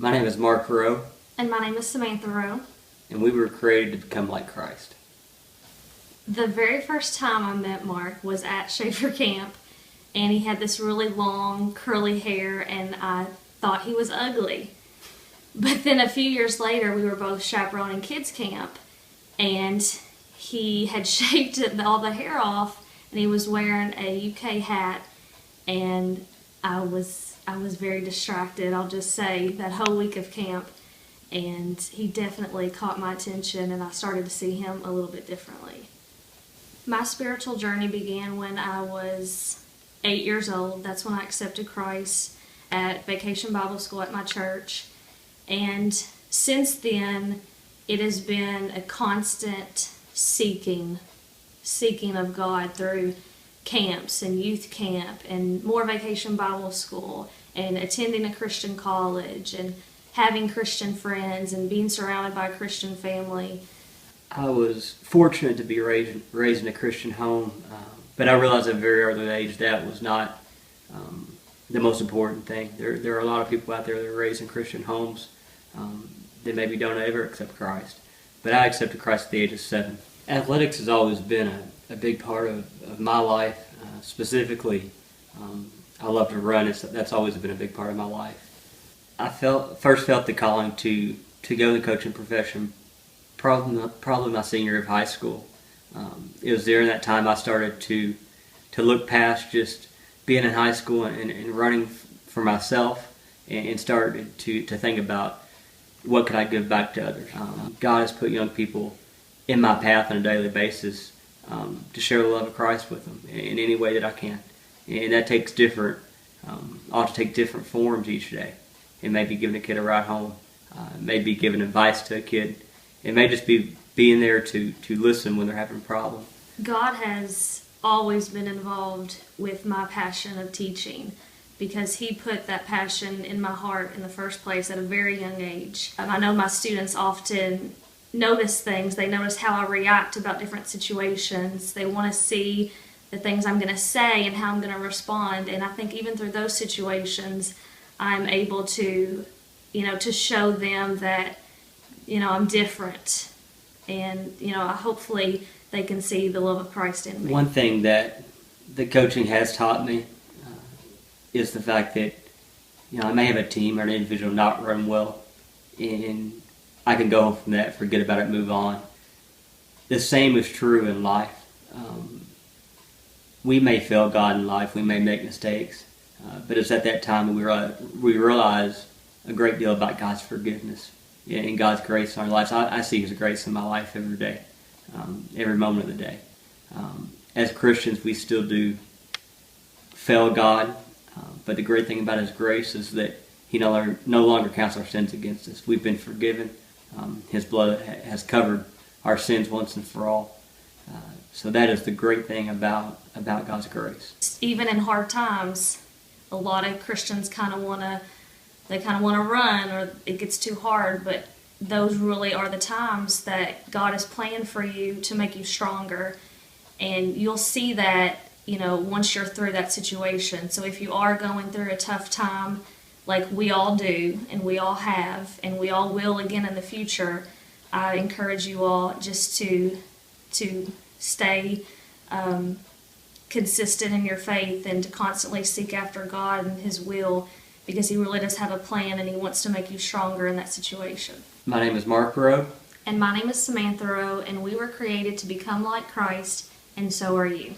My name is Mark Rowe, And my name is Samantha Rowe. and we were created to become like Christ. The very first time I met Mark was at Schaefer Camp, and he had this really long, curly hair, and I thought he was ugly. But then a few years later, we were both chaperoning kids camp, and he had shaved all the hair off, and he was wearing a UK hat, and I was very distracted, I'll just say, that whole week of camp. And he definitely caught my attention, and I started to see him a little bit differently. My spiritual journey began when I was 8 years old. That's when I accepted Christ at Vacation Bible School at my church. And since then, it has been a constant seeking of God through camps and youth camp and more Vacation Bible School and attending a Christian college and having Christian friends and being surrounded by a Christian family. I was fortunate to be raised in a Christian home, but I realized at a very early age that was not the most important thing. There are a lot of people out there that are raised in Christian homes that maybe don't ever accept Christ. But I accepted Christ at the age of 7. Athletics has always been a big part of my life. Specifically, I love to run. That's always been a big part of my life. I first felt the calling to go the coaching profession probably my senior year of high school. It was during that time I started to look past just being in high school and running for myself and started to think about what could I give back to others. God has put young people in my path on a daily basis to share the love of Christ with them in any way that I can. And that takes ought to take different forms each day. It may be giving a kid a ride home. It may be giving advice to a kid. It may just be being there to listen when they're having a problem. God has always been involved with my passion of teaching because He put that passion in my heart in the first place at a very young age. I know my students often notice things. They notice how I react about different situations. They want to see the things I'm going to say and how I'm going to respond. And I think even through those situations, I'm able to, to show them that, I'm different. And, hopefully they can see the love of Christ in me. One thing that the coaching has taught me is the fact that, I may have a team or an individual not run well, and I can go home from that, forget about it, move on. The same is true in life. We may fail God in life, we may make mistakes, but it's at that time we realize a great deal about God's forgiveness and God's grace in our lives. I see His grace in my life every day, every moment of the day. As Christians, we still do fail God, but the great thing about His grace is that He no longer counts our sins against us. We've been forgiven. His blood has covered our sins once and for all. So that is the great thing about God's grace. Even in hard times, a lot of Christians kind of want to run, or it gets too hard, but those really are the times that God has planned for you to make you stronger. And you'll see that, once you're through that situation. So if you are going through a tough time, like we all do, and we all have, and we all will again in the future, I encourage you all just to stay consistent in your faith and to constantly seek after God and His will, because He really does have a plan and He wants to make you stronger in that situation. My name is Mark Rowe. And my name is Samantha Rowe, and we were created to become like Christ, and so are you.